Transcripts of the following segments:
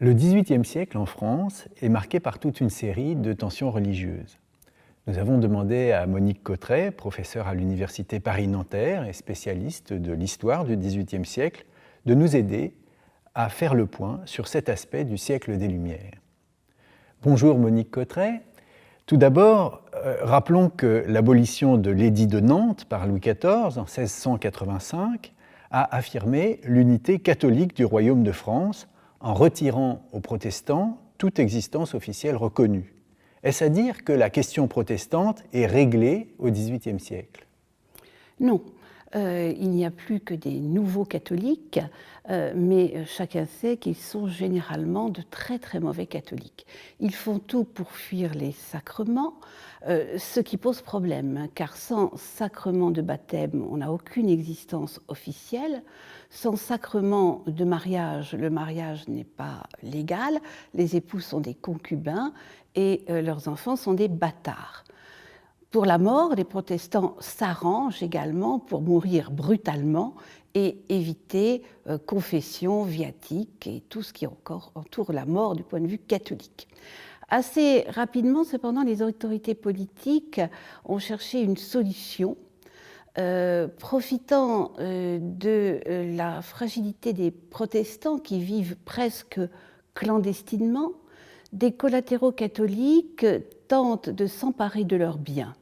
Le XVIIIe siècle en France est marqué par toute une série de tensions religieuses. Nous avons demandé à Monique Cotret, professeure à l'Université Paris-Nanterre et spécialiste de l'histoire du XVIIIe siècle, de nous aider à faire le point sur cet aspect du siècle des Lumières. Bonjour Monique Cotret. Tout d'abord, rappelons que l'abolition de l'édit de Nantes par Louis XIV en 1685 a affirmé l'unité catholique du royaume de France en retirant aux protestants toute existence officielle reconnue. Est-ce à dire que la question protestante est réglée au XVIIIe siècle ? Non, il n'y a plus que des nouveaux catholiques, mais chacun sait qu'ils sont généralement de très très mauvais catholiques. Ils font tout pour fuir les sacrements, ce qui pose problème, car sans sacrement de baptême, on n'a aucune existence officielle. Sans sacrement de mariage, le mariage n'est pas légal, les époux sont des concubins et leurs enfants sont des bâtards. Pour la mort, les protestants s'arrangent également pour mourir brutalement et éviter confession, viatique et tout ce qui encore entoure la mort du point de vue catholique. Assez rapidement, cependant, les autorités politiques ont cherché une solution. Profitant de la fragilité des protestants qui vivent presque clandestinement, des collatéraux catholiques tentent de s'emparer de leurs biens.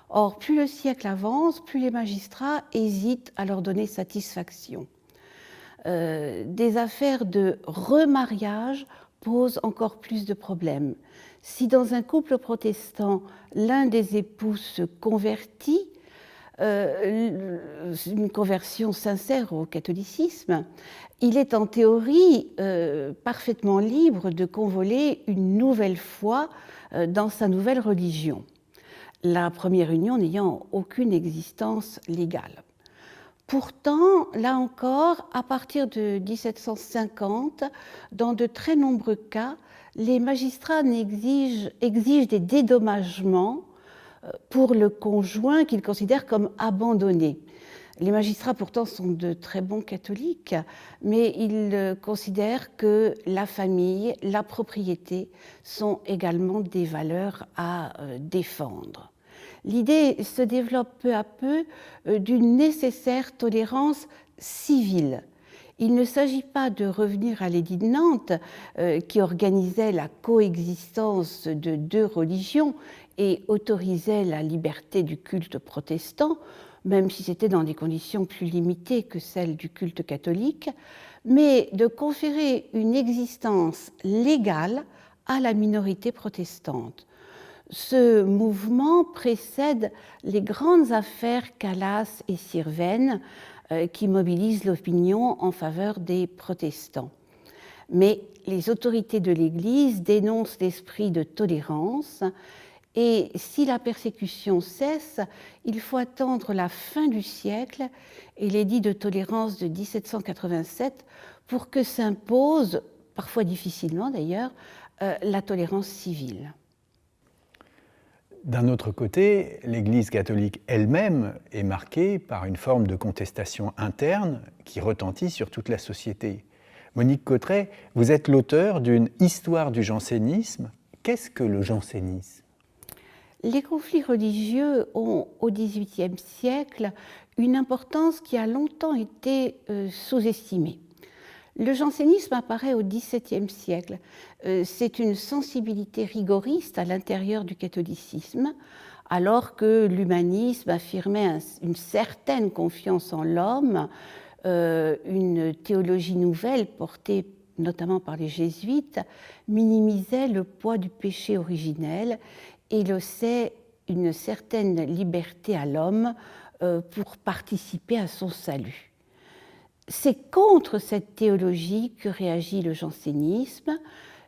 Or, plus le siècle avance, plus les magistrats hésitent à leur donner satisfaction. Des affaires de remariage posent encore plus de problèmes. Si dans un couple protestant, l'un des époux se convertit, une conversion sincère au catholicisme, il est en théorie parfaitement libre de convoler une nouvelle foi dans sa nouvelle religion, la première union n'ayant aucune existence légale. Pourtant, là encore, à partir de 1750, dans de très nombreux cas, les magistrats exigent des dédommagements pour le conjoint qu'ils considèrent comme abandonné. Les magistrats pourtant sont de très bons catholiques, mais ils considèrent que la famille, la propriété sont également des valeurs à défendre. L'idée se développe peu à peu d'une nécessaire tolérance civile. Il ne s'agit pas de revenir à l'édit de Nantes qui organisait la coexistence de deux religions et autorisait la liberté du culte protestant, même si c'était dans des conditions plus limitées que celles du culte catholique, mais de conférer une existence légale à la minorité protestante. Ce mouvement précède les grandes affaires Calas et Sirven qui mobilisent l'opinion en faveur des protestants. Mais les autorités de l'Église dénoncent l'esprit de tolérance et si la persécution cesse, il faut attendre la fin du siècle et l'édit de tolérance de 1787 pour que s'impose, parfois difficilement d'ailleurs, la tolérance civile. D'un autre côté, l'Église catholique elle-même est marquée par une forme de contestation interne qui retentit sur toute la société. Monique Cotret, vous êtes l'auteur d'une Histoire du jansénisme. Qu'est-ce que le jansénisme ? Les conflits religieux ont, au XVIIIe siècle, une importance qui a longtemps été sous-estimée. Le jansénisme apparaît au XVIIe siècle. C'est une sensibilité rigoriste à l'intérieur du catholicisme, alors que l'humanisme affirmait une certaine confiance en l'homme, une théologie nouvelle portée notamment par les jésuites minimisait le poids du péché originel et laissait une certaine liberté à l'homme pour participer à son salut. C'est contre cette théologie que réagit le jansénisme.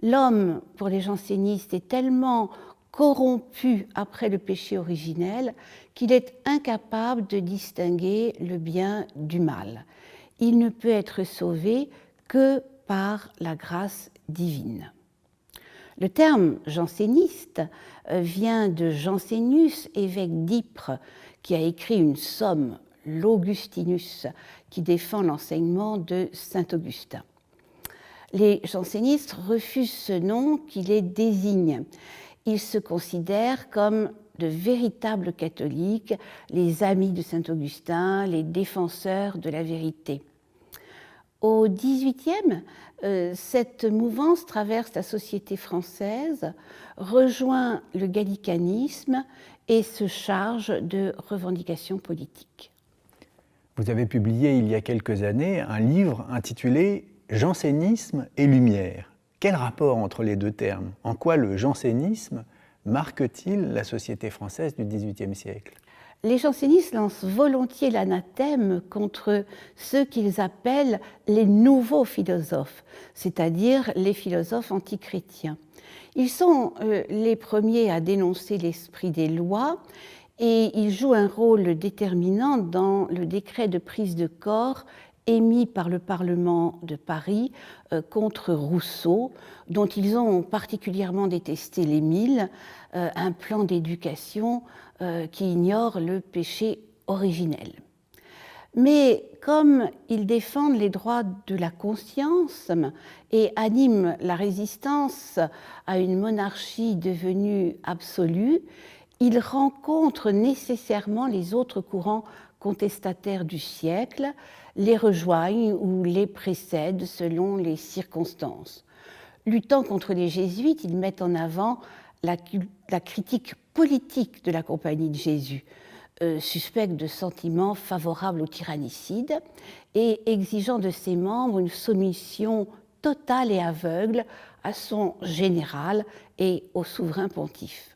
L'homme, pour les jansénistes, est tellement corrompu après le péché originel qu'il est incapable de distinguer le bien du mal. Il ne peut être sauvé que par la grâce divine. Le terme janséniste vient de Jansénus, évêque d'Ypres, qui a écrit une somme, l'Augustinus, qui défend l'enseignement de saint Augustin. Les jansénistes refusent ce nom qui les désigne. Ils se considèrent comme de véritables catholiques, les amis de saint Augustin, les défenseur de la vérité. Au XVIIIe, cette mouvance traverse la société française, rejoint le gallicanisme et se charge de revendications politiques. Vous avez publié il y a quelques années un livre intitulé « Jansénisme et Lumière ». Quel rapport entre les deux termes? En quoi le jansénisme marque-t-il la société française du XVIIIe siècle? Les jansénistes lancent volontiers l'anathème contre ceux qu'ils appellent les nouveaux philosophes, c'est-à-dire les philosophes antichrétiens. Ils sont les premiers à dénoncer l'esprit des lois et ils jouent un rôle déterminant dans le décret de prise de corps émis par le Parlement de Paris contre Rousseau, dont ils ont particulièrement détesté l'Émile, un plan d'éducation qui ignore le péché originel. Mais comme ils défendent les droits de la conscience et animent la résistance à une monarchie devenue absolue, ils rencontrent nécessairement les autres courants contestataires du siècle, les rejoignent ou les précèdent selon les circonstances. Luttant contre les jésuites, ils mettent en avant la critique politique de la Compagnie de Jésus, suspecte de sentiments favorables au tyrannicide et exigeant de ses membres une soumission totale et aveugle à son général et au souverain pontife.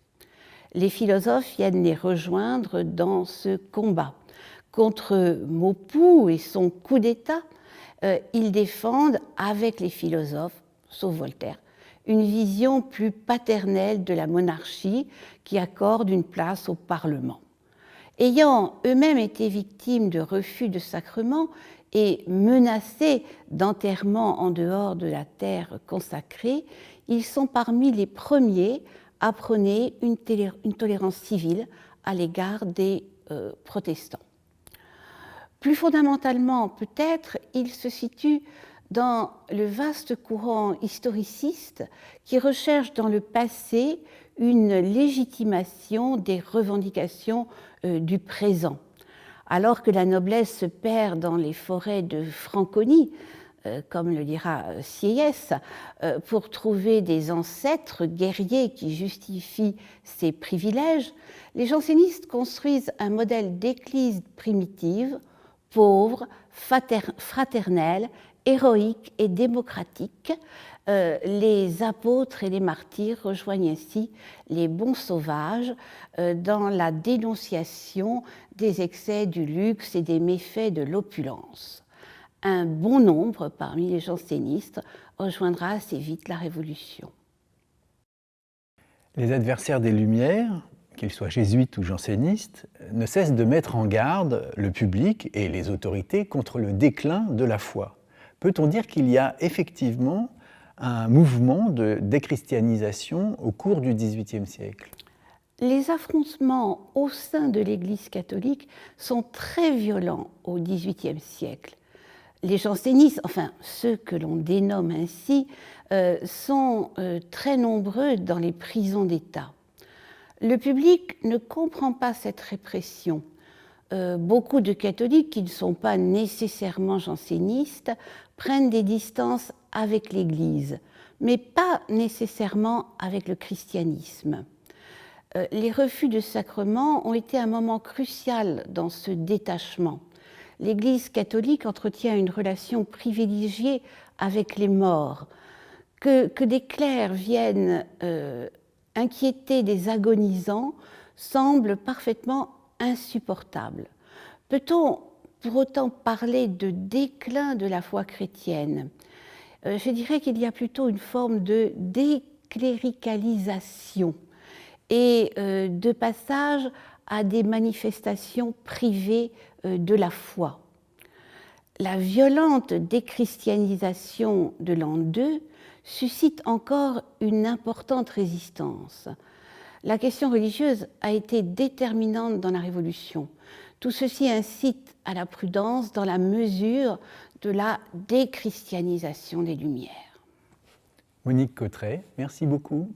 Les philosophes viennent les rejoindre dans ce combat. Contre Maupoux et son coup d'État, ils défendent avec les philosophes, sauf Voltaire, une vision plus paternelle de la monarchie qui accorde une place au Parlement. Ayant eux-mêmes été victimes de refus de sacrement et menacés d'enterrement en dehors de la terre consacrée, ils sont parmi les premiers à prôner une tolérance civile à l'égard des protestants. Plus fondamentalement, peut-être, ils se situent dans le vaste courant historiciste qui recherche dans le passé une légitimation des revendications du présent. Alors que la noblesse se perd dans les forêts de Franconie, comme le dira Sieyès, pour trouver des ancêtres guerriers qui justifient ses privilèges, les jansénistes construisent un modèle d'église primitive, pauvre, fraternelle, héroïque et démocratique. Les apôtres et les martyrs rejoignent ainsi les bons sauvages dans la dénonciation des excès du luxe et des méfaits de l'opulence. Un bon nombre parmi les jansénistes rejoindra assez vite la Révolution. Les adversaires des Lumières, qu'ils soient jésuites ou jansénistes, ne cessent de mettre en garde le public et les autorités contre le déclin de la foi. Peut-on dire qu'il y a effectivement un mouvement de déchristianisation au cours du XVIIIe siècle? Les affrontements au sein de l'Église catholique sont très violents au XVIIIe siècle. Les jansénistes, enfin ceux que l'on dénomme ainsi, sont très nombreux dans les prisons d'État. Le public ne comprend pas cette répression. Beaucoup de catholiques qui ne sont pas nécessairement jansénistes prennent des distances avec l'Église, mais pas nécessairement avec le christianisme. Les refus de sacrement ont été un moment crucial dans ce détachement. L'Église catholique entretient une relation privilégiée avec les morts. Que des clercs viennent inquiéter des agonisants semble parfaitement insupportable. Peut-on pour autant parler de déclin de la foi chrétienne? Je dirais qu'il y a plutôt une forme de décléricalisation et de passage à des manifestations privées de la foi. La violente déchristianisation de l'an 2 suscite encore une importante résistance. La question religieuse a été déterminante dans la Révolution. Tout ceci incite à la prudence dans la mesure de la déchristianisation des Lumières. Monique Cotteret, merci beaucoup.